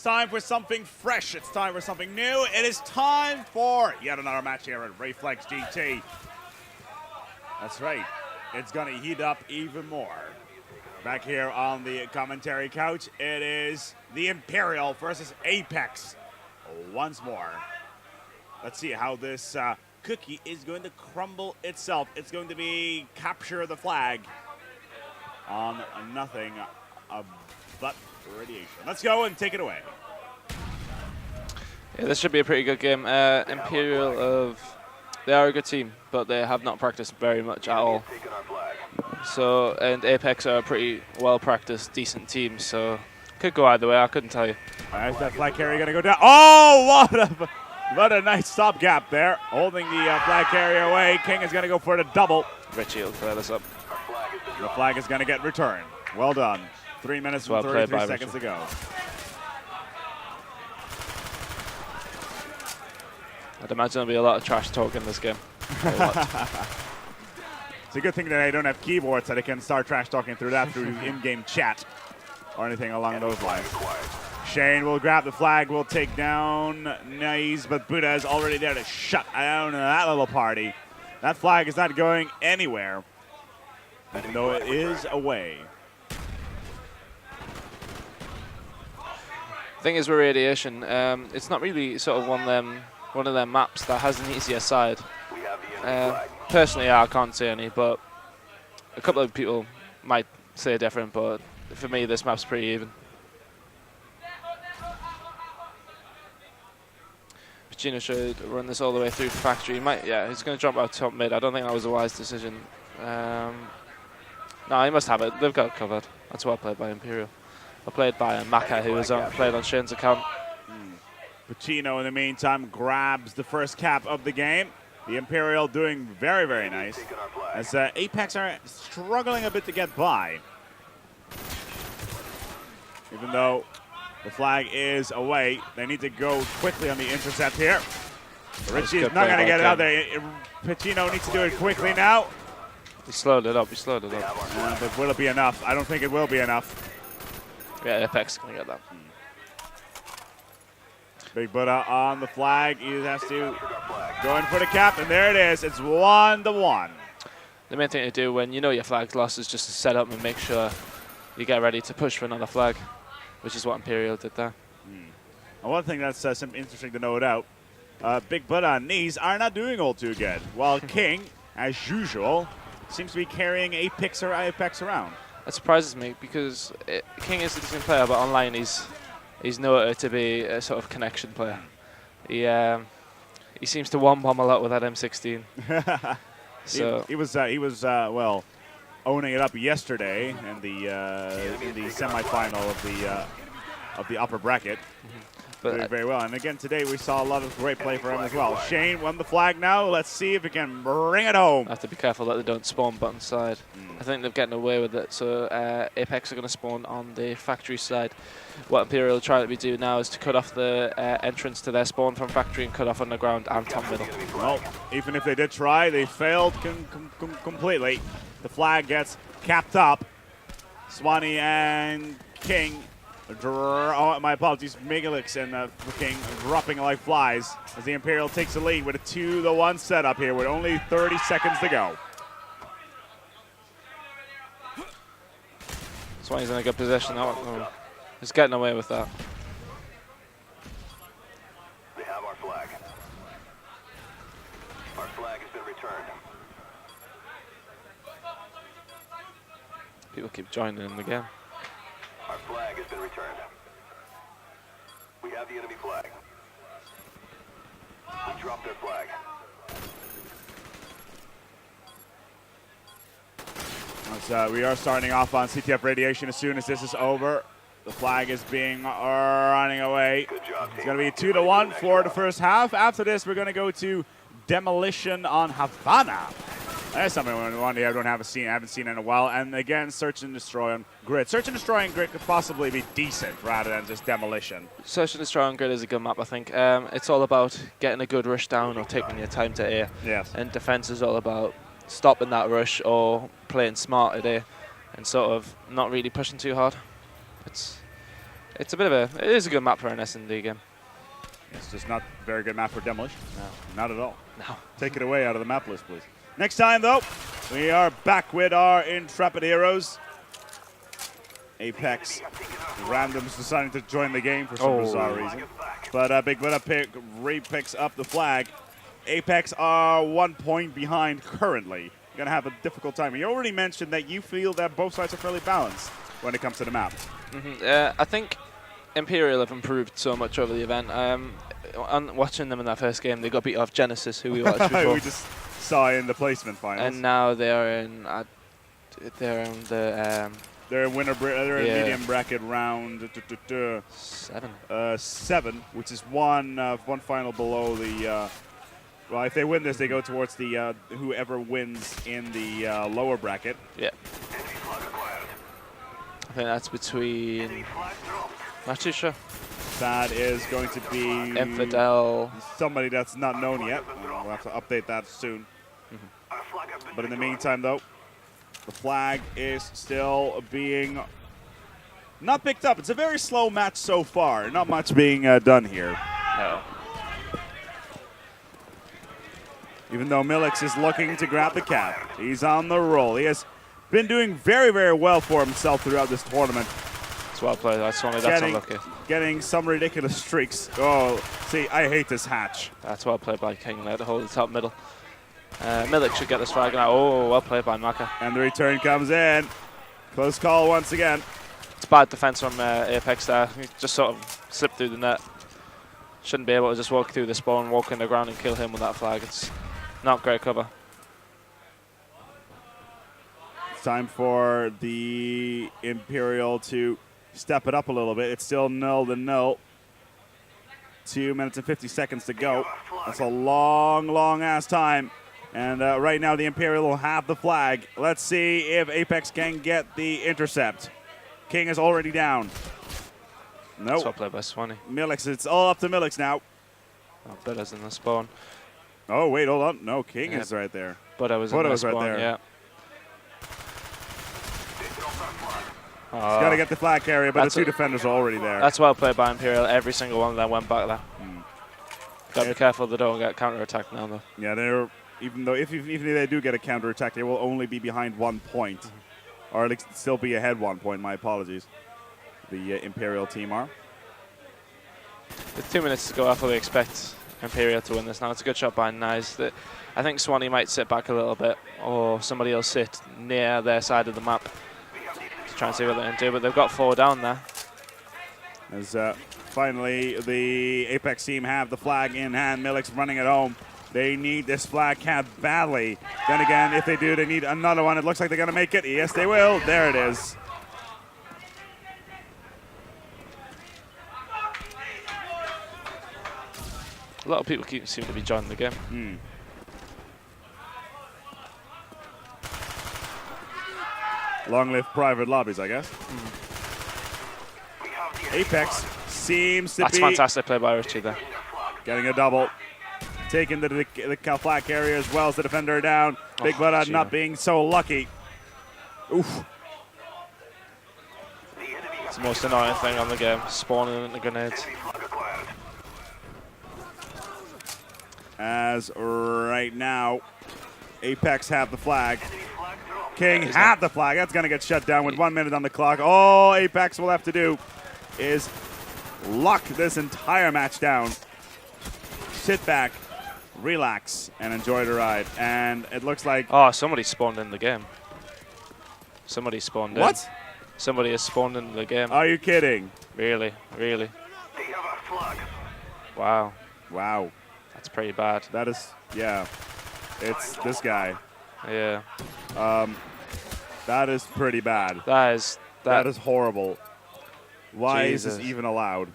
time for something fresh. It's time for something new. It is time for yet another match here at Reflex GT. That's right. It's going to heat up even more. Back here on the commentary couch, it is the Imperial versus Apex once more. Let's see how this cookie is going to crumble itself. It's going to be capture the flag on nothing but radiation. Let's go and take it away. Yeah, this should be a pretty good game. Imperial they are a good team, but they have not practiced very much at all. So, and Apex are a pretty well-practiced, decent team, so could go either way. I couldn't tell you. Is that flag carrier going to go down? Oh, what a nice stopgap there, holding the flag carrier away. King is going to go for the double. Richie will clear this up. The flag is going to get returned. Well done. 3 minutes and 33 seconds to go. I'd imagine there'll be a lot of trash talk in this game. It's a good thing that I don't have keyboards that I can start trash talking through in-game chat or anything along those lines. Shane will grab the flag, will take down Nice, but Buddha is already there to shut down that little party. That flag is not going anywhere, even though it is away. The thing is with Radiation, it's not really sort of one of them maps that has an easier side. Personally, I can't say any, but a couple of people might say different, but for me, this map's pretty even. Pacino should run this all the way through factory. He's going to jump out top mid. I don't think that was a wise decision. No, he must have it. They've got it covered. That's well played by Imperial. Well played by Maka, who was played on Shane's account. Pacino, in the meantime, grabs the first cap of the game. The Imperial doing very, very nice, as Apex are struggling a bit to get by. Even though the flag is away, they need to go quickly on the intercept here. Richie is not going to get it out there. Pacino needs to do it quickly now. He slowed it up. But will it be enough? I don't think it will be enough. Yeah, Apex is going to get that. Big Buddha on the flag. He has to go in for the cap, and there it is. It's 1-1. The main thing to do when you know your flag's lost is just to set up and make sure you get ready to push for another flag, which is what Imperial did there. And one thing that's interesting to note out, Big Buddha and Knees are not doing all too good, while King, as usual, seems to be carrying Apex around. That surprises me because King is a decent player, but online he's noted to be a sort of connection player. He seems to one-bomb a lot with that M16. So he was well, owning it up yesterday in the semifinal of the upper bracket. Doing very well. And again today we saw a lot of great play for him as well. Shane won the flag now. Let's see if he can bring it home. I have to be careful that they don't spawn button side. I think they're getting away with it. So Apex are going to spawn on the factory side. What Imperial try to do now is to cut off the entrance to their spawn from factory and cut off underground and top middle. Well, even if they did try, they failed completely. The flag gets capped up. Swanee and King. Oh, my apologies, Megalix and King dropping like flies as the Imperial takes the lead with a 2-1 setup here with only 30 seconds to go. Swanee's in a good position now. He's getting away with that. They have our flag. Our flag has been returned. People keep joining in the game. Our flag has been returned. We have the enemy flag. We dropped their flag. We are starting off on CTF Radiation as soon as this is over. The flag is being running away. Good job, it's going to be 2-1 for the first half. After this, we're going to go to Demolition on Havana. That's something I haven't seen in a while. And again, Search and Destroy on Grid. Search and Destroy on Grid could possibly be decent rather than just Demolition. Search and Destroy on Grid is a good map, I think. It's all about getting a good rush down or taking your time to A. Yes. And defense is all about stopping that rush or playing smart at A and sort of not really pushing too hard. It's a bit of a, it is a good map for an S&D game. It's just not a very good map for demolition. No. Not at all. No. Take it away out of the map list, please. Next time, though, we are back with our Intrepid heroes. Apex randoms deciding to join the game for some bizarre reason. But Big Buddha picks up the flag. Apex are 1 point behind currently. Going to have a difficult time. You already mentioned that you feel that both sides are fairly balanced when it comes to the map. I think Imperial have improved so much over the event. On watching them in that first game, they got beat off Genesis, who we watched before. We just saw in the placement finals. And now they are in. They're in the. They're in they're in medium bracket round 7, which is one final below the. Well, if they win this, they go towards the whoever wins in the lower bracket. Yeah. I think that's between. Not too sure. That is going to be Infidel. Somebody that's not known yet. We'll have to update that soon. But in the meantime, though, the flag is still being not picked up. It's a very slow match so far. Not much being done here. No. Even though Milix is looking to grab the cap. He's on the roll. He has been doing very, very well for himself throughout this tournament. It's well played. That's unlucky. Getting some ridiculous streaks. Oh, see, I hate this hatch. That's well played by King there to hold the top middle. Milik should get this flag now. Oh, well played by Maka. And the return comes in. Close call once again. It's bad defense from Apex there. He just sort of slipped through the net. Shouldn't be able to just walk through the spawn, walk in the ground and kill him with that flag. It's not great cover. It's time for the Imperial to step it up a little bit. It's still 0-0. 2 minutes and 50 seconds to go. That's a long, long ass time. And right now the Imperial will have the flag. Let's see if Apex can get the intercept. King is already down. Nope. That's well played by Swanee. Milix, it's all up to Milix now. Oh, Buddha's in the spawn. Oh, wait, hold on. No, King is right there. Buddha was in the spawn, right there. Yeah. He's got to get the flag carrier, but the two defenders are already there. That's well played by Imperial. Every single one of them went back there. Got to be careful they don't get counter-attacked now, though. Yeah, they're even if they do get a counter-attack, they will only be behind 1 point. Or at least still be ahead 1 point. My apologies. The Imperial team are. With 2 minutes to go, I fully expect Imperial to win this now. It's a good shot by Nice. I think Swanee might sit back a little bit, or somebody will sit near their side of the map to try and see what they can do, but they've got 4 down there. As finally the Apex team have the flag in hand. Milix running it home. They need this flag cap badly. Then again, if they do, they need another one. It looks like they're going to make it. Yes, they will. There it is. A lot of people seem to be joining the game. Long live private lobbies, I guess. Apex seems to be... That's fantastic play by Richie there. Getting a double. Taking the flag carrier as well as the defender down. Big Buddha not being so lucky. Oof. It's the most annoying thing on the game, spawning in the grenades. As right now, Apex have the flag. King had the flag. That's going to get shut down with 1 minute on the clock. All Apex will have to do is lock this entire match down. Sit back, relax, and enjoy the ride. And it looks like... Oh, somebody spawned in the game. Somebody spawned in. What? Somebody has spawned in the game. Are you kidding? Really? Really? Wow. Wow. That's pretty bad. That is, yeah. It's this guy. Yeah. That is pretty bad. That is horrible. Why Jesus. is this even allowed?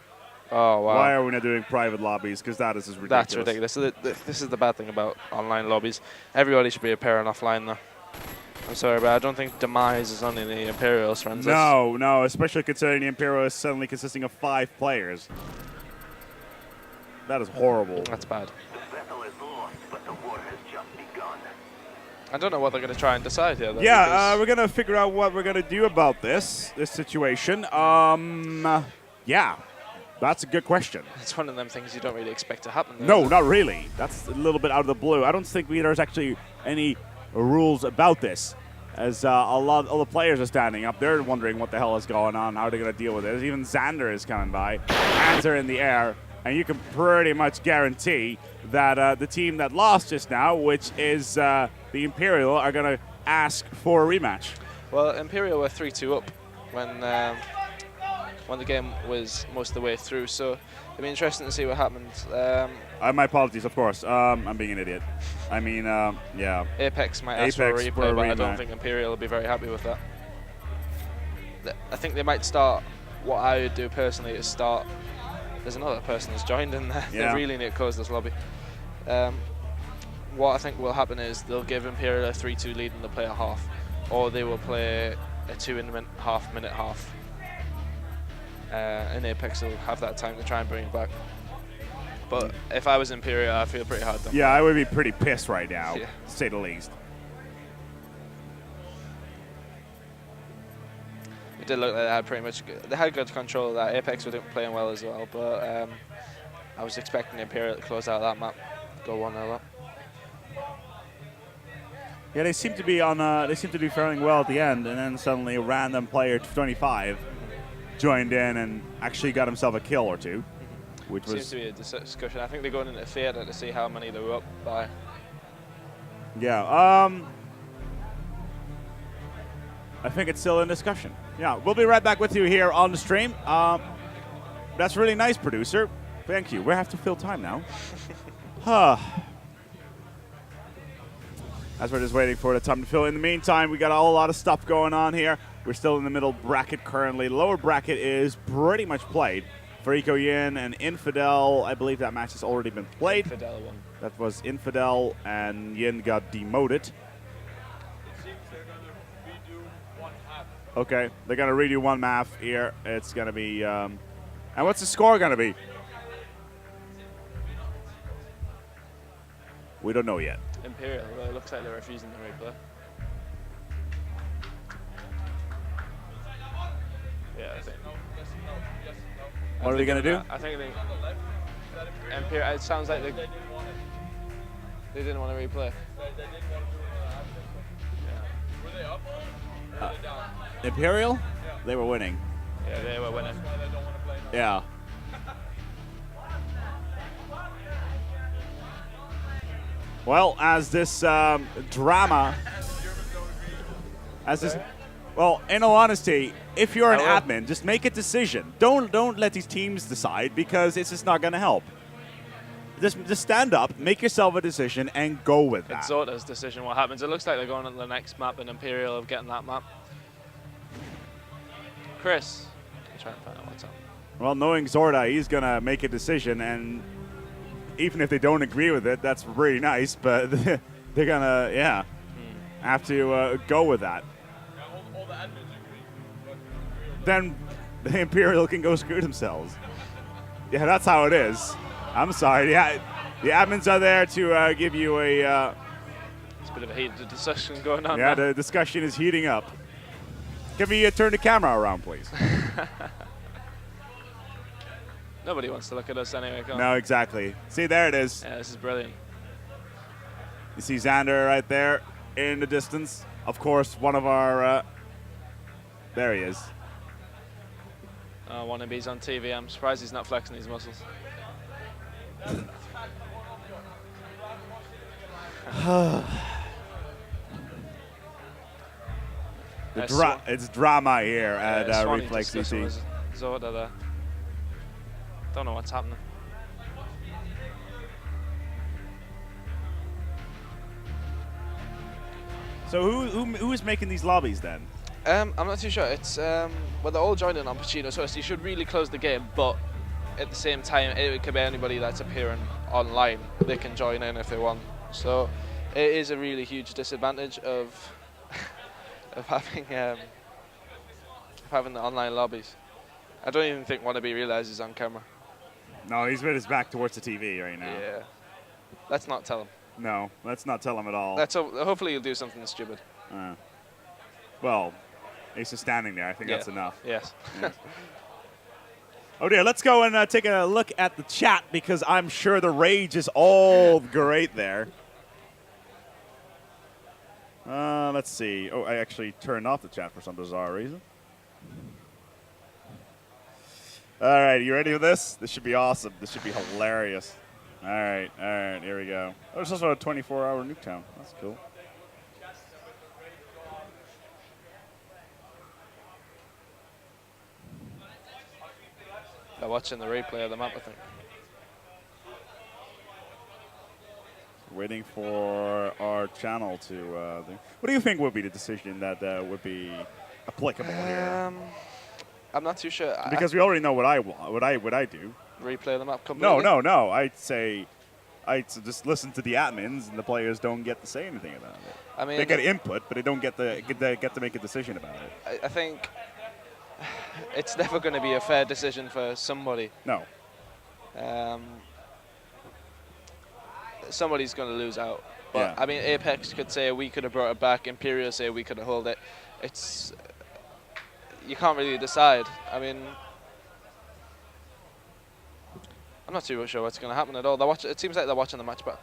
Oh, wow. Why are we not doing private lobbies? Because that is just ridiculous. That's ridiculous. This is the bad thing about online lobbies. Everybody should be appearing offline, though. I'm sorry, but I don't think Demise is on in the Imperial's friends list. No, especially considering the Imperial is suddenly consisting of 5 players. That is horrible. That's bad. The battle is lost, but the war has just begun. I don't know what they're going to try and decide here, though. Yeah, we're going to figure out what we're going to do about this situation. Yeah, that's a good question. It's one of them things you don't really expect to happen. Though, No, not really. That's a little bit out of the blue. I don't think there's actually any rules about this, as all the players are standing up. They're wondering what the hell is going on, how they're going to deal with it. Even Xander is coming by. Hands are in the air, and you can pretty much guarantee that the team that lost just now, which is the Imperial, are going to ask for a rematch. Well, Imperial were 3-2 up when the game was most of the way through, so it'll be interesting to see what happens. My apologies, of course. I'm being an idiot. I mean, yeah. Apex might ask for a replay, but I don't think Imperial will be very happy with that. I think they might start, what I would do personally is start, there's another person who's joined in there. Yeah. They really need to close this lobby. What I think will happen is they'll give Imperial a 3-2 lead and they'll play a half, or they will play a 2-minute half. And Apex will have that time to try and bring it back. But if I was Imperial, I feel pretty hard done. Yeah, I would be pretty pissed right now, Yeah. to say the least. It did look like they had pretty much they had good control of that. Apex were playing well as well, but I was expecting Imperial to close out that map, go 1-0 up. Yeah, they seem to be on. They seem to be faring well at the end, and then suddenly a random player, 25, joined in and actually got himself a kill or two, which Seems was. to be a discussion. I think they're going into theatre to see how many they were up by. Yeah. I think it's still in discussion. Yeah, we'll be right back with you here on the stream. That's really nice, producer. Thank you. We have to fill time now. As we're just waiting for the time to fill. In the meantime, we got a whole lot of stuff going on here. We're still in the middle bracket currently. Lower bracket is pretty much played. For Eco Yin and Infidel, I believe that match has already been played. Infidel won. That was Infidel, and Yin got demoted. Okay, they're going to redo one map here. It's going to be... and what's the score going to be? We don't know yet. Imperial, well, it looks like they're refusing the replay. Yeah, I think. What are they going to do? I think Imperial, it sounds like they didn't want to replay. Were they up? Or were they down? Imperial? They were winning. Yeah, they were winning. That's why they don't want to play now. Yeah. Well, as this drama, well, in all honesty, if you're an admin, just make a decision. Don't let these teams decide, because it's just not going to help. Just stand up, make yourself a decision, and go with that. It's Zota's decision what happens. It looks like they're going on the next map, and Imperial of getting that map. Chris, I'm trying to find out what's up. Well, knowing Zorda, he's going to make a decision, and even if they don't agree with it, that's really nice, but they're going to, yeah, have to go with that. Yeah, all the admins agree. Then the Imperial can go screw themselves. Yeah, that's how it is. I'm sorry. Yeah, the admins are there to give you a... It's a bit of a heated discussion going on. Yeah, there. the discussion is heating up. Can we turn the camera around, please? Nobody wants to look at us anyway. Come on. No, exactly. See, there it is. Yeah, this is brilliant. You see Xander right there in the distance. Of course, one of our... there he is. Wannabe's on TV. I'm surprised he's not flexing his muscles. It's drama here at Swanee Reflex discussing DC. with Zota there. Don't know what's happening. So who is making these lobbies then? I'm not too sure. It's well, they're all joining on Pacino's first. You should really close the game, but at the same time, it could be anybody that's appearing online. They can join in if they want. So it is a really huge disadvantage of of having the online lobbies. I don't even think Wannabe realizes on camera. No, he's with his back towards the TV right now. Yeah. Let's not tell him. No, let's not tell him at all. Hopefully he'll do something stupid. Well, he's just standing there. I think that's enough. Yes. Yeah. Oh dear, let's go and take a look at the chat because I'm sure the rage is all great there. Let's see. Oh, I actually turned off the chat for some bizarre reason. All right, you ready for this? This should be awesome. This should be hilarious. All right, here we go. Oh, there's also a 24-hour Nuketown. That's cool. They're watching the replay of the map, I think. Waiting for our channel to. What do you think would be the decision that would be applicable here? I'm not too sure. Because we already know what I want. What I do. Replay the map completely? No. I'd say I just listen to the admins, and the players don't get to say anything about it. I mean, they get input, but they don't get to make a decision about it. I think it's never going to be a fair decision for somebody. No. Somebody's going to lose out. But Yeah. I mean, Apex could say we could have brought it back. Imperial say we could have held it. It's you can't really decide. I mean, I'm not too sure what's going to happen at all. It seems like they're watching the match back.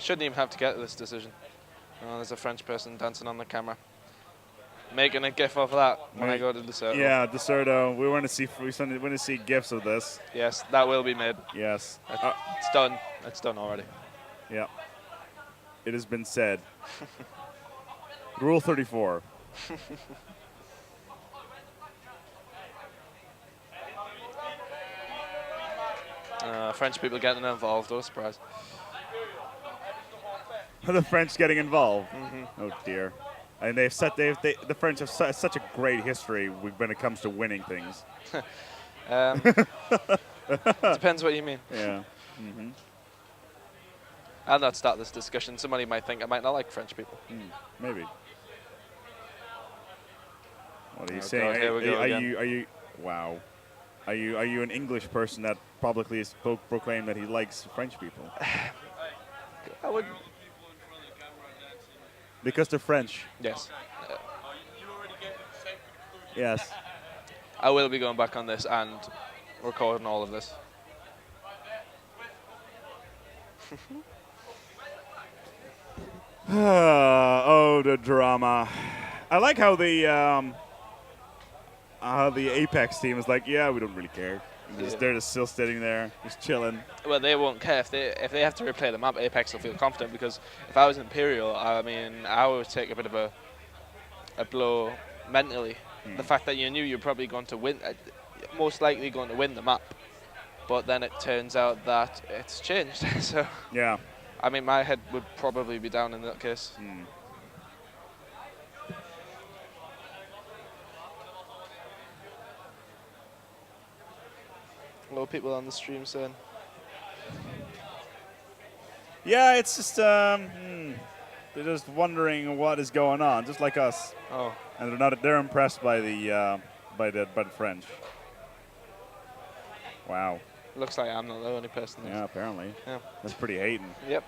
Shouldn't even have to get this decision. Oh, there's a French person dancing on the camera, making a gif of that when I go to Deserto. Yeah, Deserto. We want to see gifs of this. Yes, that will be made. Yes. It's done. It's done already. Yeah. It has been said. Rule 34. French people getting involved. Oh, surprise. The French getting involved. Oh dear. And the French have such a great history when it comes to winning things. Depends what you mean. Yeah. I'll not start this discussion. Somebody might think I might not like French people. Maybe. What are you Oh, saying? God, here we go again. Are you? Wow. Are you an English person that publicly proclaimed that he likes French people? I would. Because they're French. Yes. Yes. I will be going back on this and recording all of this. Oh, the drama. I like how the Apex team is like, yeah, we don't really care. They're just still sitting there, just chilling. Well, they won't care if they have to replay the map. Apex will feel confident because if I was Imperial, I mean, I would take a bit of a blow mentally. The fact that you knew you're probably going to win, most likely going to win the map, but then it turns out that it's changed. So Yeah. I mean, my head would probably be down in that case. A lot of people on the stream saying. Yeah, it's just they're just wondering what is going on, just like us. Oh. And they're impressed by the French. Wow. Looks like I'm not the only person. Yeah, apparently. Yeah. That's pretty hating. Yep.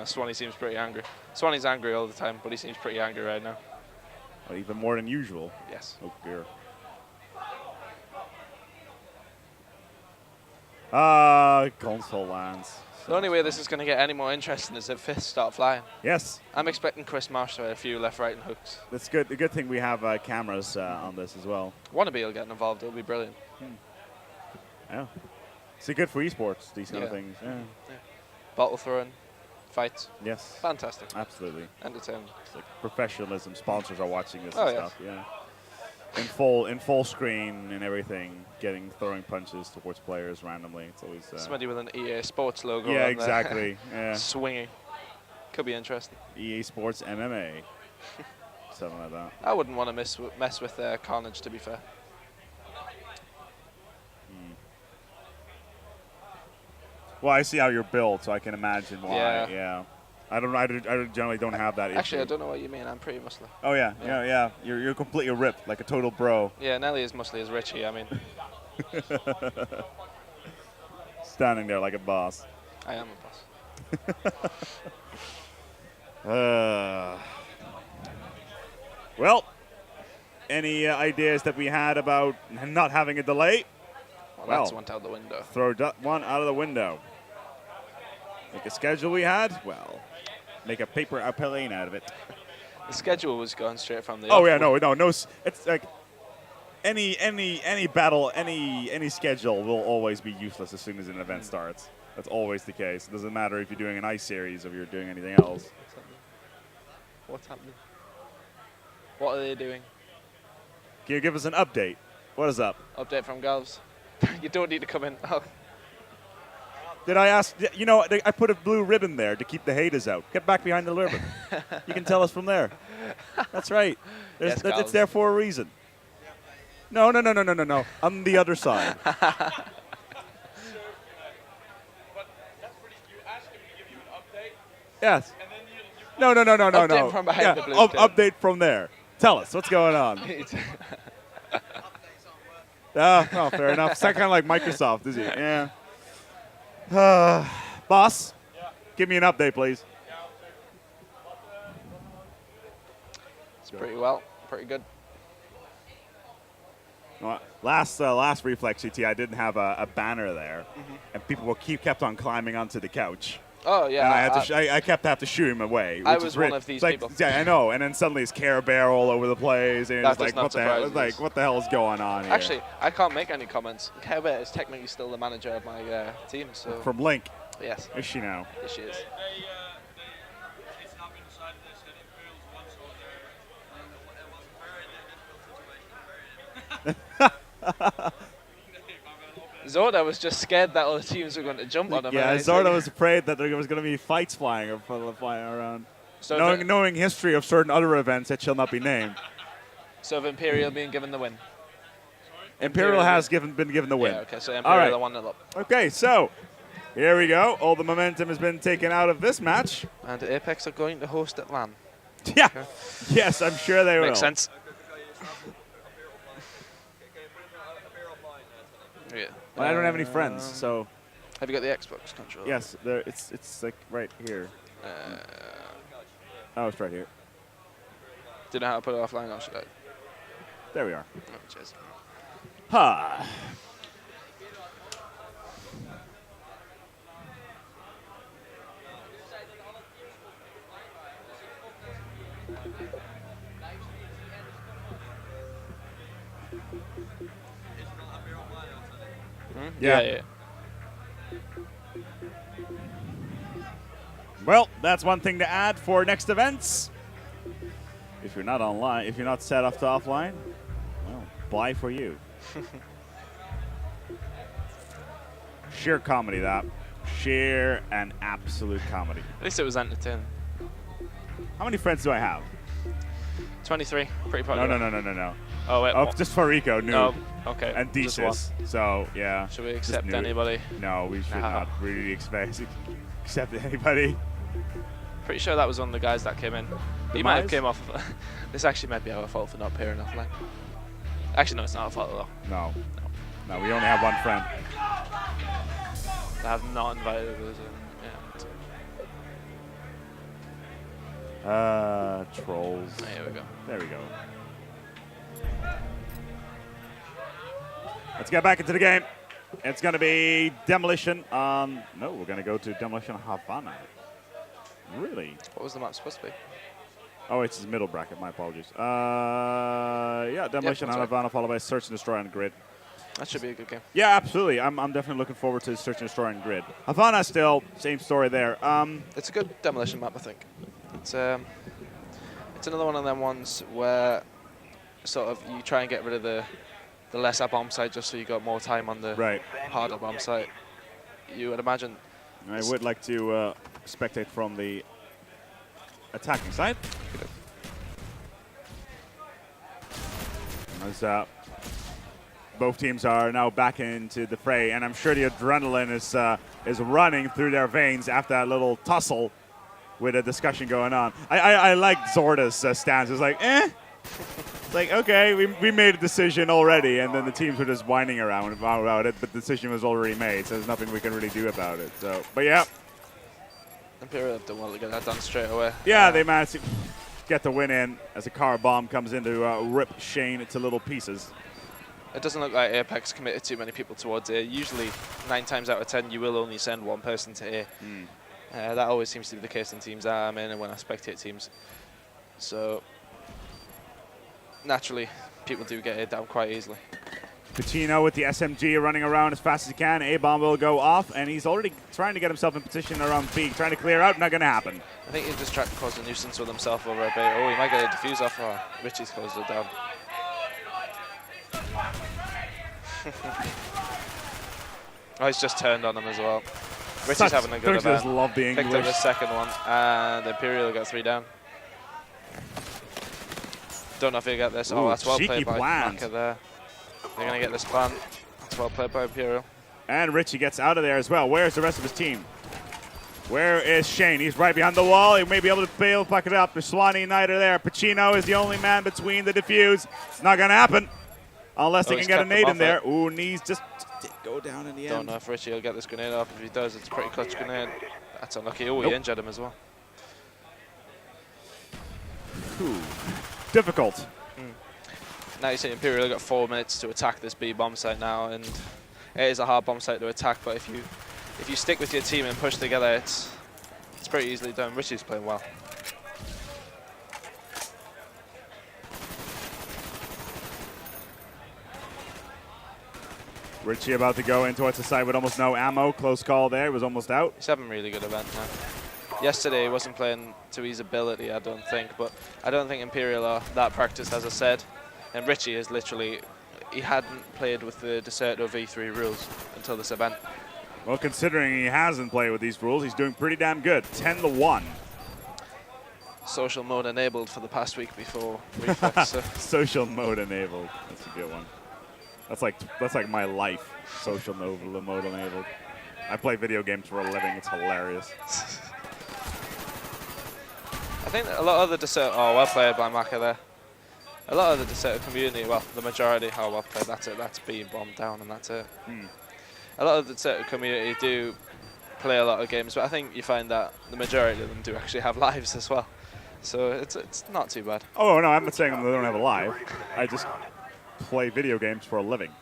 Swanee seems pretty angry. Swanee's angry all the time, but he seems pretty angry right now. Well, even more than usual. Yes. Oh dear. Console lands. The only way this is going to get any more interesting is if fists start flying. Yes. I'm expecting Chris Marsh to have a few left, right, and hooks. That's good. The good thing we have cameras on this as well. Wannabe will get involved. It'll be brilliant. Yeah. It's good for esports, these kind of things. Yeah. Bottle throwing, fights. Yes. Fantastic. Absolutely. Entertaining. It's like professionalism. Sponsors are watching this Oh, and yes. stuff. Yeah. In full screen and everything, throwing punches towards players randomly. It's always Somebody with an EA Sports logo. yeah, on exactly. Yeah. Swinging. Could be interesting. EA Sports MMA. Something like that. I wouldn't want to mess with Carnage, to be fair. Well, I see how you're built, so I can imagine why. Yeah. Yeah. I generally don't have that issue. Actually, I don't know what you mean. I'm pretty muscly. Oh yeah. You're completely ripped, like a total bro. Yeah, Nelly is muscly as Richie. I mean, Standing there like a boss. I am a boss. Well, any ideas that we had about not having a delay? Well, that's went out the window. Throw one out of the window. Like a schedule we had? Well, make a paper plane out of it. The schedule was going straight from the. Oh yeah, no. It's like any battle, any schedule will always be useless as soon as an event starts. That's always the case. It doesn't matter if you're doing an ice series or if you're doing anything else. What's happening? What are they doing? Can you give us an update? What is up? Update from Galves. You don't need to come in. Oh. Did I ask? You know, I put a blue ribbon there to keep the haters out. Get back behind the ribbon. You can tell us from there. That's right. Yes, it's there for a reason. No. On the other side. Yes. No. Update from behind the blue screen. Update from there. Tell us what's going on. Oh, fair enough. It's not kind of like Microsoft, is it? Yeah. Boss, give me an update, please. It's pretty well, pretty good. Well, last Reflex CT, I didn't have a banner there, and people kept on climbing onto the couch. Oh yeah. And I kept having to shoo him away. I was one of these people. Yeah, I know. And then suddenly it's Care Bear all over the place, and it's like, what the hell is going on here? Actually, I can't make any comments. Care Bear is technically still the manager of my team, so. From Link. Yes. Is she now? Yes, she is. It's not been decided they said Imperial's one, so it was a very difficult situation. Zorda was just scared that other teams were going to jump on him. Yeah, Zorda was afraid that there was going to be fights flying around. So knowing history of certain other events that shall not be named. So of Imperial being given the win. Imperial has been given the win. Yeah, okay, so Imperial are 1-0 up. Okay, so here we go. All the momentum has been taken out of this match. And Apex are going to host at LAN. Yeah. Okay. Yes, I'm sure they will. Makes sense. Yeah. Well, I don't have any friends, so. Have you got the Xbox controller? Yes, it's like right here. Oh, it's right here. Do you know how to put it offline, or should I? There we are. Oh, cheers. Ha. Yeah. Well, that's one thing to add for next events. If you're not online, if you're not set up to offline, well, bye for you. Sheer comedy, that. Sheer and absolute comedy. At least it was entertaining. How many friends do I have? 23. Pretty popular. No. Oh, wait. Oh, just for Rico, No. Okay. And just Desus. So, yeah. Should we accept anybody? No, we should not really accept anybody. Pretty sure that was one of the guys that came in. He might have came off of this actually might be our fault for not appearing offline. Actually, no, it's not our fault at all. No, we only have one friend. They have not invited us. Trolls. Oh, here we go. There we go. Let's get back into the game. It's going to be Demolition on... No, we're going to go to Demolition Havana. Really? What was the map supposed to be? Oh, it's his middle bracket. My apologies. Yeah, Demolition on Havana followed by Search and Destroy on Grid. That should be a good game. Yeah, absolutely. I'm definitely looking forward to Search and Destroy on Grid. Havana still, same story there. It's a good Demolition map, I think. It's another one of them ones where sort of you try and get rid of the lesser bomb site just so you got more time on the harder bomb site. You would imagine. I would like to spectate from the attacking side. As both teams are now back into the fray, and I'm sure the adrenaline is running through their veins after that little tussle with a discussion going on. I like Zorda's stance. It's like, It's like, okay, we made a decision already, and then the teams were just whining around about it, but the decision was already made, so there's nothing we can really do about it. So, but yeah. Imperial have done well to get that done straight away. Yeah, they managed to get the win in as a car bomb comes in to rip Shane to little pieces. It doesn't look like Apex committed too many people towards A. Usually, 9 times out of 10, you will only send one person to A. That always seems to be the case in teams that I'm in and when I spectate teams. So, naturally, people do get A down quite easily. Pacino with the SMG running around as fast as he can. A-bomb will go off, and he's already trying to get himself in position around B. Trying to clear out, not going to happen. I think he's just trying to cause a nuisance with himself over a bit. Oh, he might get a defuse off. Oh, Richie's closed it down. Oh, he's just turned on him as well. Richie's having a good event. Love the English. Picked up the second one, and Imperial got 3 down. Don't know if he'll get this. Ooh, oh, that's well cheeky played by plant. Maka there. They're going to get this plant. That's well played by Imperial. And Richie gets out of there as well. Where's the rest of his team? Where is Shane? He's right behind the wall. He may be able to bail, back it up. There's Swanee and Knight are there. Pacino is the only man between the defuse. It's not going to happen unless they can get a nade in there. Ooh, knees just did go down in the end. Don't know if Richie will get this grenade off. If he does, it's a pretty clutch grenade. That's unlucky. Oh, Nope. he injured him as well. Ooh. Difficult. Now you see Imperial got 4 minutes to attack this B bomb site now, and it is a hard bomb site to attack. But if you stick with your team and push together, it's pretty easily done. Richie's playing well. Richie about to go in towards the side with almost no ammo. Close call there. Was almost out. He's having a really good event now. Yesterday he wasn't playing to his ability, I don't think, but I don't think Imperial are that practiced, as I said. And Richie is literally, he hadn't played with the Deserto V3 rules until this event. Well, considering he hasn't played with these rules, he's doing pretty damn good. 10-1. Social mode enabled for the past week before Reflex. So. Social mode enabled. That's a good one. That's like my life. Social mode enabled. I play video games for a living. It's hilarious. I think a lot of the Deserto, oh, well played by Maka there. A lot of the Deserto community, well, the majority, oh, well played, that's it, that's being bombed down and that's it. A lot of the Deserto community do play a lot of games, but I think you find that the majority of them do actually have lives as well. So it's not too bad. Oh, no, I'm not saying they don't have a life. I just play video games for a living.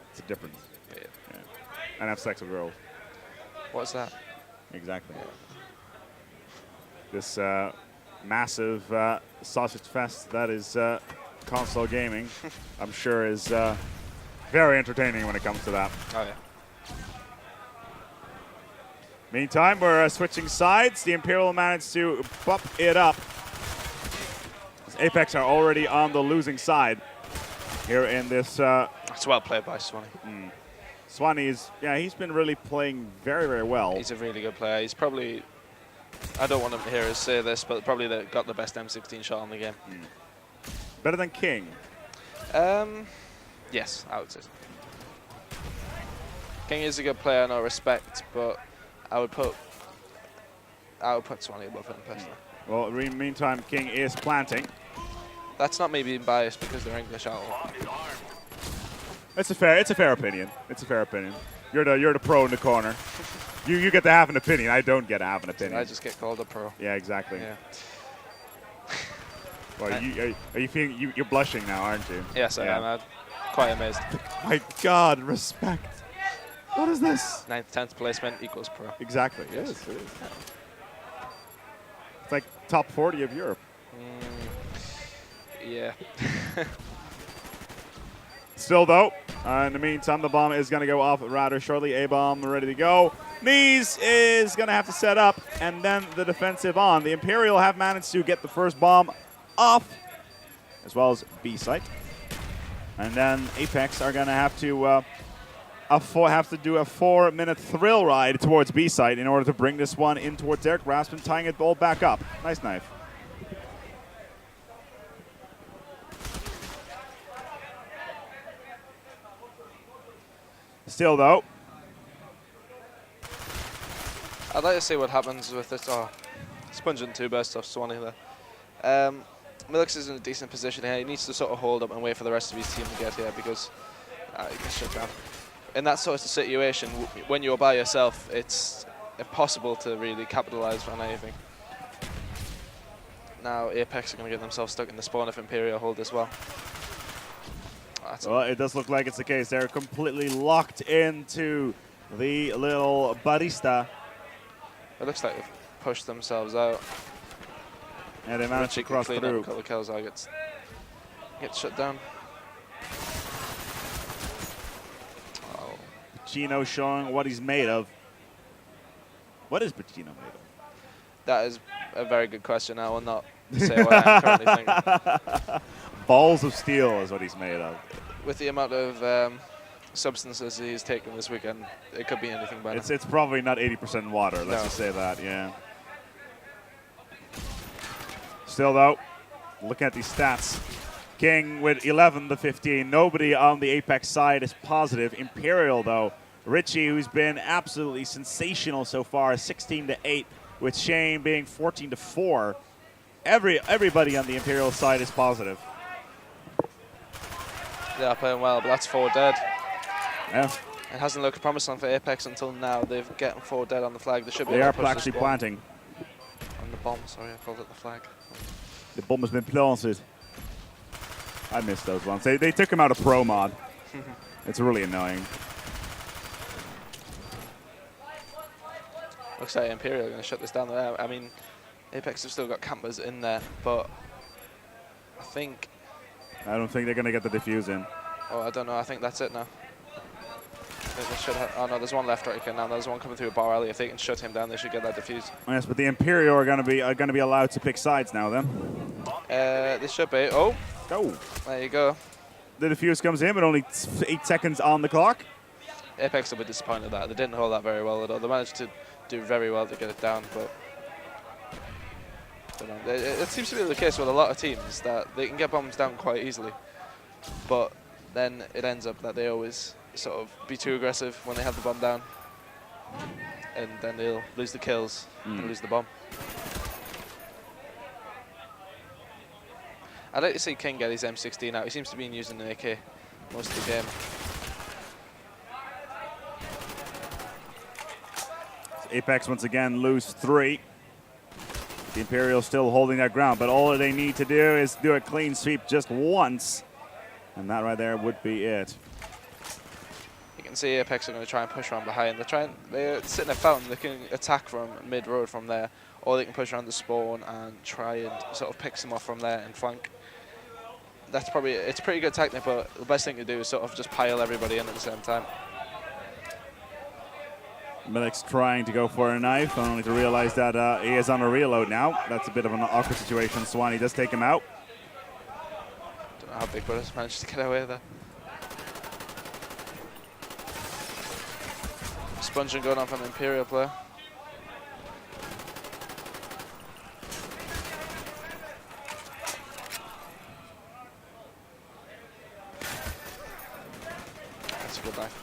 It's a difference. Yeah. Yeah. And have sex with girls. What's that? Exactly. This massive sausage fest that is console gaming, I'm sure is very entertaining when it comes to that. Oh, yeah. Meantime, we're switching sides. The Imperial managed to bump it up. Apex are already on the losing side here in this. It's well played by Swanee. Swanee's, yeah, he's been really playing very, very well. He's a really good player. He's probably, I don't want to hear us say this, but probably got the best M16 shot on the game. Better than King. Yes, I would say so. King is a good player, no respect, but I would put Swanee above him personally. Well, meantime, King is planting. That's not me being biased because they're English at all. It's a fair opinion. It's a fair opinion. You're the pro in the corner. You get to have an opinion. I don't get to have an opinion. I just get called a pro. Yeah, exactly. Yeah. Well, are you feeling you're blushing now, aren't you? Yes, I am. I'm quite amazed. My God, respect. What is this? 9th, 10th placement equals pro. Exactly. Yes. It is. It's like top 40 of Europe. Yeah. Still, though, in the meantime, the bomb is going to go off rather shortly. A-bomb ready to go. Knees is going to have to set up, and then the defensive on. The Imperial have managed to get the first bomb off, as well as B site. And then Apex are going to have to do a 4-minute thrill ride towards B site in order to bring this one in towards their grasp and tying it all back up. Nice knife. Still, though. I'd like to see what happens with this. Oh, sponging 2 bursts off Swanee there. Milix is in a decent position here. He needs to sort of hold up and wait for the rest of his team to get here because he gets shut down. In that sort of situation, when you're by yourself, it's impossible to really capitalize on anything. Now Apex are going to get themselves stuck in the spawn if Imperial hold as well. Well, it does look like it's the case. They're completely locked into the little barista. It looks like they've pushed themselves out. And they managed to cross through. A couple of kills, I get shut down. Oh. Pacino showing what he's made of. What is Pacino made of? That is a very good question. I will not say what I'm currently thinking. Balls of steel is what he's made of. With the amount of substances he's taken this weekend, it could be anything better. It's probably not 80% water, let's No. just say that, yeah. Still though, looking at these stats, King with 11 to 15. Nobody on the Apex side is positive. Imperial though, Richie, who's been absolutely sensational so far, 16 to 8, with Shane being 14 to 4. Everybody on the Imperial side is positive. They are playing well, but that's 4 dead. Yeah. It hasn't looked promising for Apex until now. They've gotten 4 dead on the flag. They should be They able are to push actually this bomb. planting. On the bomb, sorry, I called it the flag. The bomb has been planted. I missed those ones. They took him out of pro mod. It's really annoying. Looks like Imperial are going to shut this down there. I mean, Apex have still got campers in there, but I think... I don't think they're going to get the defuse in. Oh, I don't know. I think that's it now. I think they should have, oh no, there's one left right here now. There's one coming through a bar alley. If they can shut him down, they should get that defused. Yes, but the Imperial are going to be allowed to pick sides now. Then. They should be. Oh, Go. there you go. The defuse comes in, but only 8 seconds on the clock. Apex will be disappointed that they didn't hold that very well at all. They managed to do very well to get it down, but I don't know. It seems to be the case with a lot of teams that they can get bombs down quite easily, but then it ends up that they always sort of be too aggressive when they have the bomb down, and then they'll lose the kills and lose the bomb. I'd like to see King get his M16 out. He seems to be using an AK most of the game. Apex once again lose 3. The Imperial still holding their ground, but all they need to do is do a clean sweep just once, and that right there would be it. You can see Apex are going to try and push around behind. They're sitting at Fountain. They can attack from mid-road from there, or they can push around the spawn and try and sort of pick some off from there and flank. That's probably, it's a pretty good tactic, but the best thing to do is sort of just pile everybody in at the same time. Milik's trying to go for a knife, only to realize that he is on a reload now. That's a bit of an awkward situation. Swanee does take him out. Don't know how Big Brother's managed to get away there. Sponging going on from an Imperial player. That's a good knife.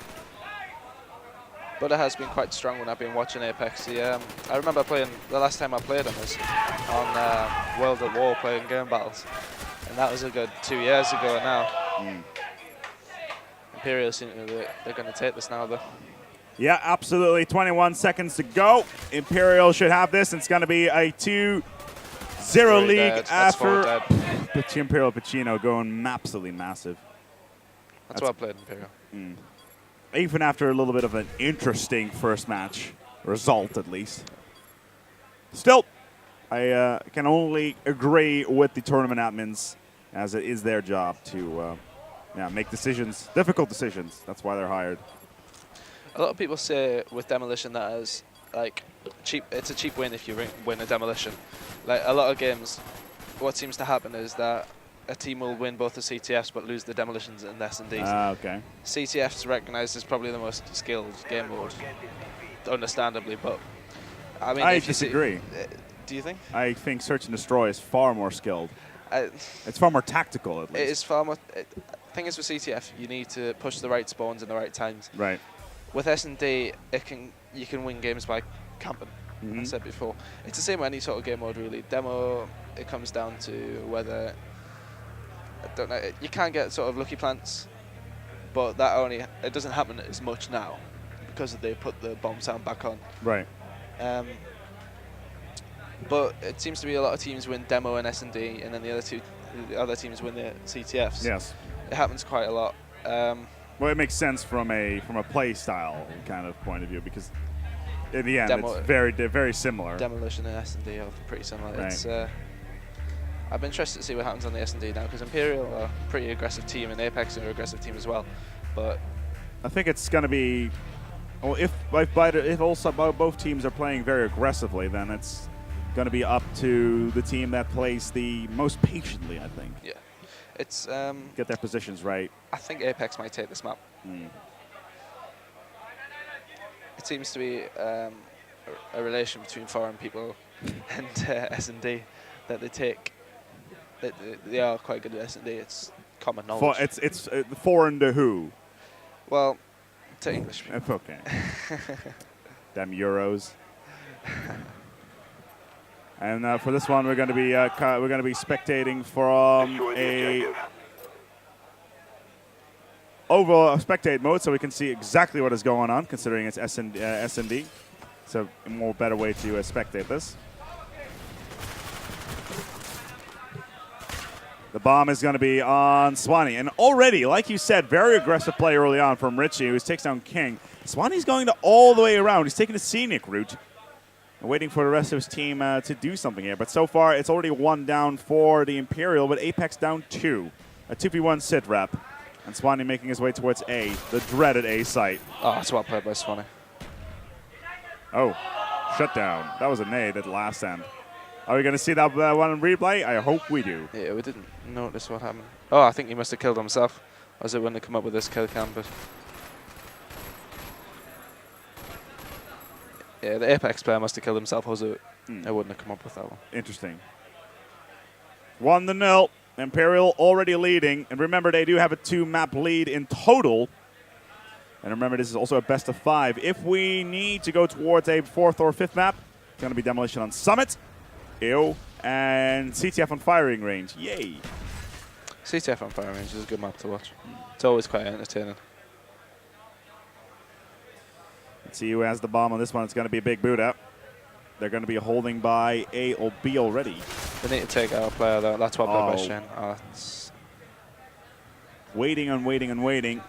But it has been quite strong when I've been watching Apex. I remember playing, the last time I played him was on World at War playing game battles. And that was a good 2 years ago now. Imperial seem to be, they're going to take this now though. Yeah, absolutely. 21 seconds to go. Imperial should have this. It's going to be a 2-0 league dead. after Imperial Pacino going absolutely massive. That's why I played Imperial. Even after a little bit of an interesting first match, result at least. Still, I can only agree with the tournament admins, as it is their job to make decisions, difficult decisions. That's why they're hired. A lot of people say with Demolition that is like cheap. It's a cheap win if you win a Demolition. Like a lot of games, what seems to happen is that a team will win both the CTFs but lose the Demolitions and S&Ds. Okay. CTFs recognised as probably the most skilled game mode, understandably, but I mean, I if you disagree. Do you think? I think Search and Destroy is far more skilled. It's far more tactical, at least. It is far more. Thing is, with CTF, you need to push the right spawns in the right times. Right. With S&D, you can win games by camping. I said before, it's the same with any sort of game mode really. Demo, it comes down to whether, I don't know, you can get sort of lucky plants, but it doesn't happen as much now because they put the bomb sound back on. Right. But it seems to be a lot of teams win demo and S&D, and then the other teams win the CTFs. Yes. It happens quite a lot. Well, it makes sense from a play style kind of point of view, because in the end it's very similar. Demolition and S&D are pretty similar. Right. It's I've been interested to see what happens on the S&D now, because Imperial are a pretty aggressive team and Apex are an aggressive team as well. But I think it's going to be, well, if also both teams are playing very aggressively, then it's going to be up to the team that plays the most patiently, I think. yeah, it's Get their positions right. I think Apex might take this map. It seems to be a relation between foreign people and S&D that they take. They are quite good at S&D. It's common knowledge. It's foreign to who? Well, to English people. Okay. Damn Euros. And for this one, we're going to be spectating from Destroy the a objective. overall spectate mode, so we can see exactly what is going on, considering it's S&D. So a more better way to spectate this. The bomb is going to be on Swanee. And already, like you said, very aggressive play early on from Richie, who takes down King. Swanee's going all the way around. He's taking the scenic route and waiting for the rest of his team to do something here. But so far, it's already 1 down for the Imperial, but Apex down 2. A 2v1 sit rep. And Swanee making his way towards A, the dreaded A site. Oh, that's well played by Swanee. Oh, shutdown. That was a nade at the last end. Are we going to see that one in replay? I hope we do. Yeah, we didn't notice what happened. Oh, I think he must have killed himself. As it wouldn't have come up with this kill cam, but yeah, the Apex player must have killed himself, or it wouldn't have come up with that one. Interesting. 1-0. Imperial already leading. And remember, they do have a 2-map lead in total. And remember, this is also a best of 5. If we need to go towards a 4th or 5th map, it's going to be Demolition on Summit. Ew. And CTF on Firing Range. Yay. CTF on Firing Range is a good map to watch. It's always quite entertaining. Let's see who has the bomb on this one. It's going to be a big boot up. They're going to be holding by A or B already. They need to take out a player, though. That's what played by Shane. Oh, waiting and waiting and waiting.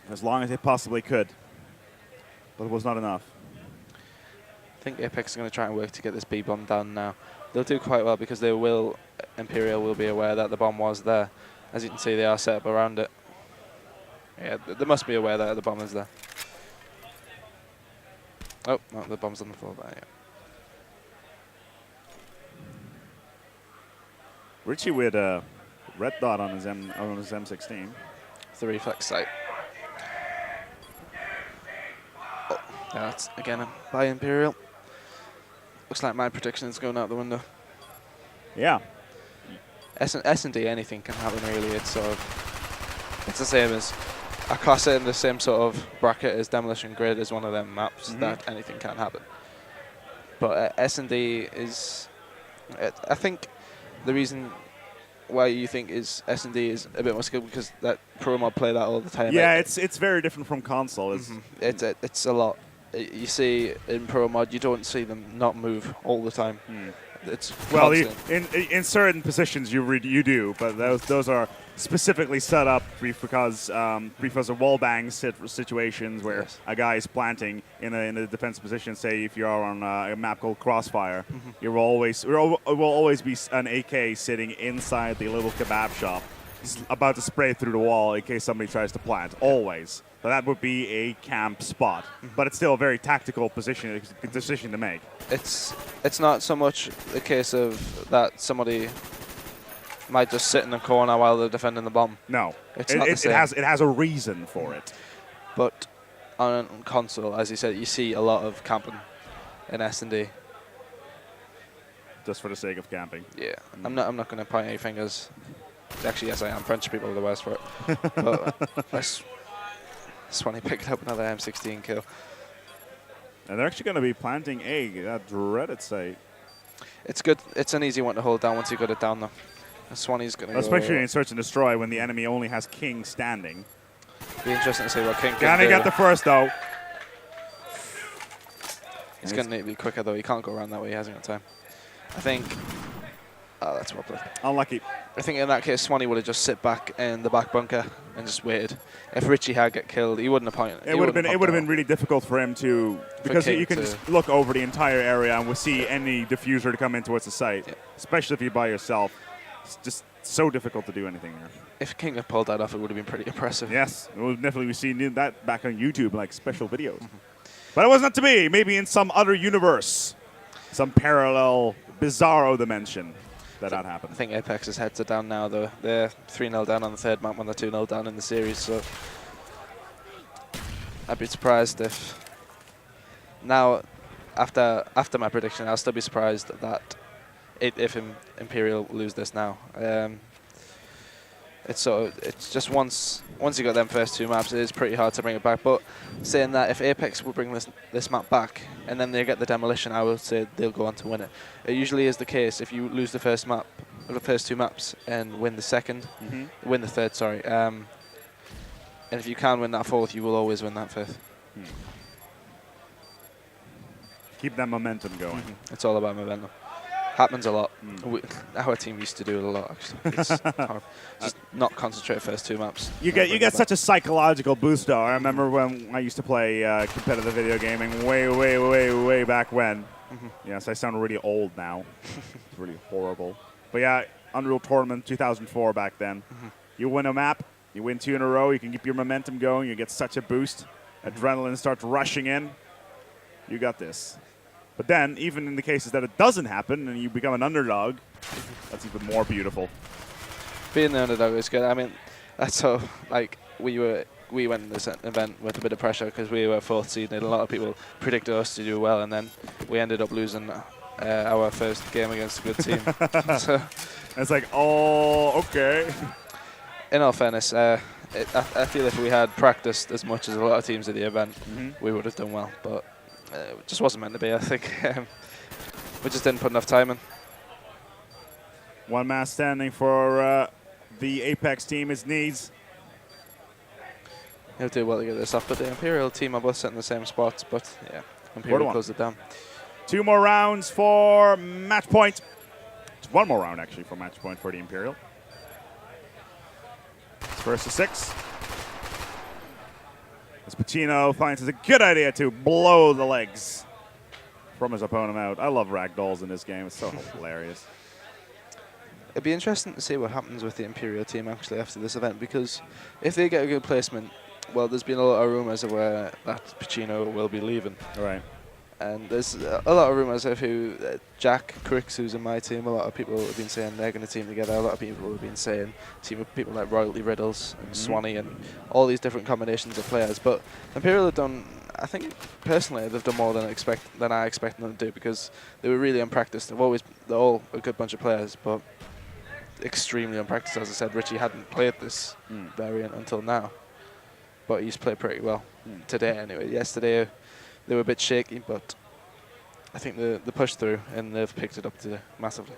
As long as they possibly could. But it was not enough. I think Apex is going to try and work to get this B bomb down now. They'll do quite well because Imperial will be aware that the bomb was there. As you can see, they are set up around it. Yeah, they must be aware that the bomb is there. Oh, no, the bomb's on the floor there, yeah. Richie with a red dot on his M16. It's the Reflex site. Oh, yeah, that's again by Imperial. Looks like my prediction is going out the window. Yeah. S&D, anything can happen really. It's sort of, it's the same as, I class it in the same sort of bracket as Demolition Grid is one of them maps that anything can happen. But S&D is, I think the reason why you think is S&D is a bit more skilled because that pro mod play that all the time. Yeah, it's very different from console. It's a lot. You see in pro mod, you don't see them not move all the time. It's well, constant. in certain positions you do, but those are specifically set up because of wall bang situations where a guy is planting in a defense position. Say if you are on a map called Crossfire, there will always be an AK sitting inside the little kebab shop, about to spray through the wall in case somebody tries to plant. Always. So that would be a camp spot, but it's still a very tactical decision to make. It's not so much the case of that somebody might just sit in the corner while they're defending the bomb. No, it's not the same. It has a reason for it. But on console, as you said, you see a lot of camping in S&D. Just for the sake of camping. Yeah, I'm not going to point any fingers. Actually, yes, I am. French people are the worst for it. But Swanee picked up another M16 kill. And they're actually going to be planting A, that dreaded site. It's good. It's an easy one to hold down once you got it down, though. Swanee's going to Especially in Search and Destroy when the enemy only has King standing. be interesting to see what King can Gonna do. get the first, though. He's going to need to be quicker, though. He can't go around that way. He hasn't got time. I think... Oh, that's well played. Unlucky. I think in that case, Swanee would have just sit back in the back bunker and just waited. If Richie had get killed, he wouldn't have pointed. It would have been really difficult for him to, because you can just look over the entire area and we'll see any diffuser to come in towards the site, especially if you're by yourself. It's just so difficult to do anything there. If King had pulled that off, it would have been pretty impressive. Yes, we'll definitely be seeing that back on YouTube, like special videos. But it was not to be. Maybe in some other universe, some parallel bizarro dimension. That happened. I think Apex's heads are down now, though. They're 3-0 down on the third map when they're 2-0 down in the series, so I'd be surprised if now, after my prediction, I'll still be surprised that if Imperial lose this now. It's just once you got them first two maps, it is pretty hard to bring it back. But saying that, if Apex will bring this map back and then they get the demolition, I will say they'll go on to win it. It usually is the case if you lose the first map, or the first two maps, and win the second, win the third. Sorry, and if you can win that fourth, you will always win that fifth. Keep that momentum going. It's all about momentum. Happens a lot. Our team used to do it a lot, actually. It's hard. Just not concentrate first two maps. You get such a psychological boost, though. I remember when I used to play competitive video gaming way back when. Yes, I sound really old now. It's really horrible. But yeah, Unreal Tournament 2004 back then. You win a map, you win 2 in a row, you can keep your momentum going, you get such a boost. Adrenaline starts rushing in. You got this. But then, even in the cases that it doesn't happen and you become an underdog, that's even more beautiful. Being the underdog is good. I mean, that's how, like, we went in this event with a bit of pressure because we were 4th seed and a lot of people predicted us to do well, and then we ended up losing our first game against a good team. So it's like, oh, okay. In all fairness, I feel if we had practiced as much as a lot of teams at the event, we would have done well, but it just wasn't meant to be, I think. We just didn't put enough time in. One man standing for the Apex team is Needs. He'll do well to get this off, but the Imperial team are both set in the same spots, but yeah, Imperial closed it down. 2 more rounds for match point. It's 1 more round, actually, for match point for the Imperial. It's first to 6. As Pacino finds it's a good idea to blow the legs from his opponent out. I love ragdolls in this game. It's so hilarious. It'd be interesting to see what happens with the Imperial team actually after this event, because if they get a good placement, well, there's been a lot of rumours of where that Pacino will be leaving. Right. And there's a lot of rumours of who Jack Cricks, who's in my team, a lot of people have been saying they're going to team together. A lot of people have been saying team with people like Royalty Riddles and Swanee and all these different combinations of players. But Imperial have done, I think personally, they've done more than I expected them to do, because they were really unpracticed. They're all a good bunch of players, but extremely unpracticed. As I said, Richie hadn't played this variant until now, but he's played pretty well today anyway. Yesterday they were a bit shaky, but I think they pushed through and they've picked it up massively.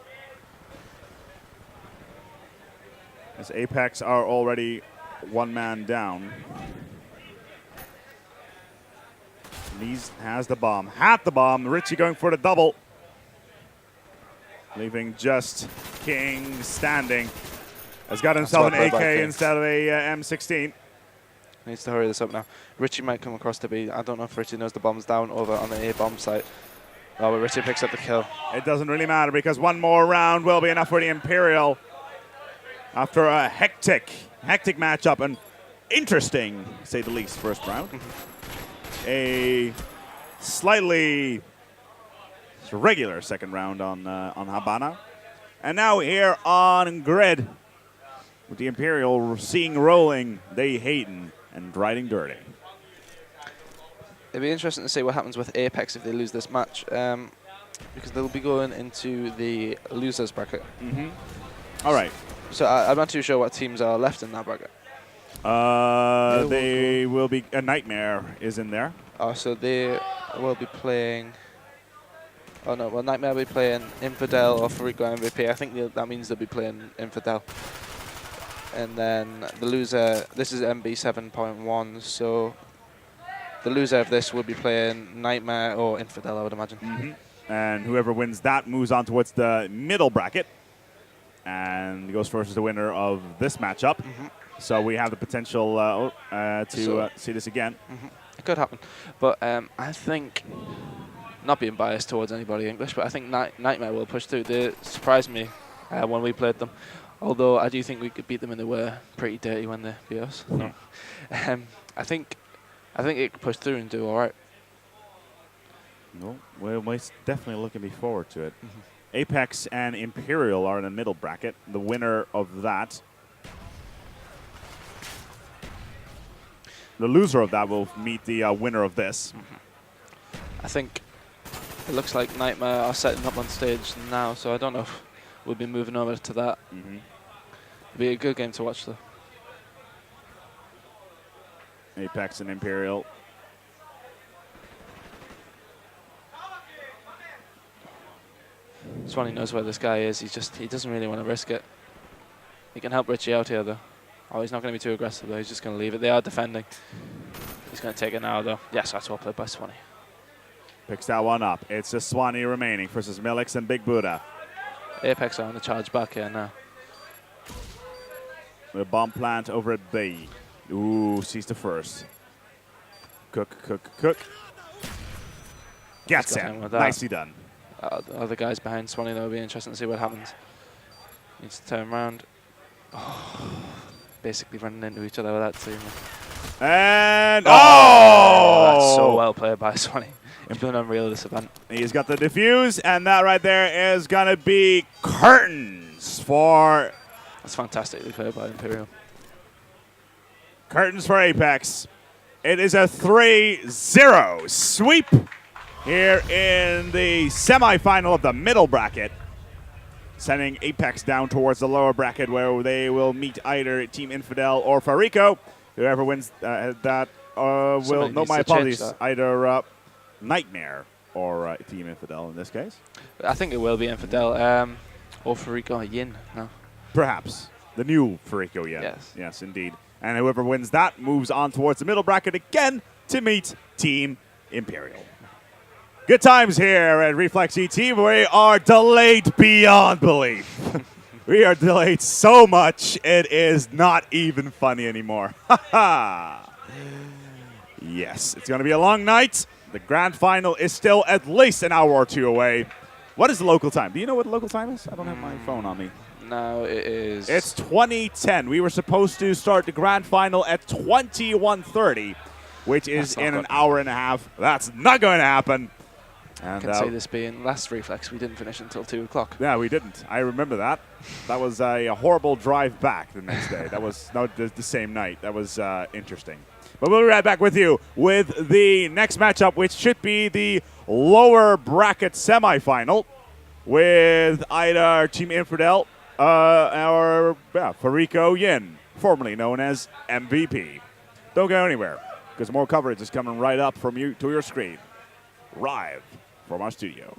As Apex are already 1 man down. Nees has the bomb. Had the bomb. Richie going for the double. Leaving just King standing. Has got himself an AK instead of a M16. Needs to hurry this up now. Richie might come across to B. I don't know if Richie knows the bomb's down over on the A bomb site. Oh, but Richie picks up the kill. It doesn't really matter because 1 more round will be enough for the Imperial. After a hectic matchup, and interesting, to say the least, first round. A slightly regular second round on Habana. And now here on Grid, with the Imperial seeing rolling, they hating and riding dirty. It'd be interesting to see what happens with Apex if they lose this match, because they'll be going into the losers bracket. All right. So I'm not too sure what teams are left in that bracket. They will be. A Nightmare is in there. Oh, so they will be playing. Oh no, well Nightmare will be playing Infidel or Farico MVP. I think that means they'll be playing Infidel. And then the loser, this is MB7.1, so the loser of this will be playing Nightmare or Infidel, I would imagine. And whoever wins that moves on towards the middle bracket and goes versus the winner of this matchup. So we have the potential to see this again. It could happen. But I think, not being biased towards anybody English, but I think Nightmare will push through. They surprised me when we played them. Although I do think we could beat them and they were pretty dirty when they beat us. No. I think it could push through and do all right. No, we're definitely looking forward to it. Apex and Imperial are in the middle bracket. The winner of that, the loser of that will meet the winner of this. I think it looks like Nightmare are setting up on stage now, so I don't know if we'll be moving over to that. It'll be a good game to watch, though. Apex and Imperial. Swanee knows where this guy is. He doesn't really want to risk it. He can help Richie out here, though. Oh, he's not going to be too aggressive, though. He's just going to leave it. They are defending. He's going to take it now, though. Yes, that's well played by Swanee. Picks that one up. It's just Swanee remaining versus Milix and Big Buddha. Apex are on the charge back here now. The bomb plant over at B. Ooh, sees the first. Cook. Gets him. Nicely done. The other guys behind Swanee, though, will be interesting to see what happens. Needs to turn around. Oh, basically running into each other with that team. And that's so well played by Swanee. He's doing unreal this event. He's got the defuse, and that right there is going to be curtains for... That's fantastically played by Imperial. Curtains for Apex. It is a 3-0 sweep here in the semifinal of the middle bracket, sending Apex down towards the lower bracket where they will meet either Team Infidel or Farico. Whoever wins that will... No, my apologies. Either Nightmare or Team Infidel in this case. I think it will be Infidel or Farico Yin. No. Perhaps. The new Farico Yin. Yes. Yes, indeed. And whoever wins that moves on towards the middle bracket again to meet Team Imperial. Good times here at Reflex ET. We are delayed beyond belief. We are delayed so much, it is not even funny anymore. Yes, it's going to be a long night. The grand final is still at least an hour or two away. What is the local time? Do you know what the local time is? I don't have my phone on me. No, it is. It's 2010. We were supposed to start the grand final at 21:30, which is in an hour and a half. That's not going to happen. And I can see this being last Reflex. We didn't finish until 2 o'clock. Yeah, we didn't. I remember that. That was a horrible drive back the next day. That was not the same night. That was interesting. But we'll be right back with you with the next matchup, which should be the lower bracket semifinal with either Team Infidel or Farico Yin, formerly known as MVP. Don't go anywhere, because more coverage is coming right up from you to your screen, live from our studio.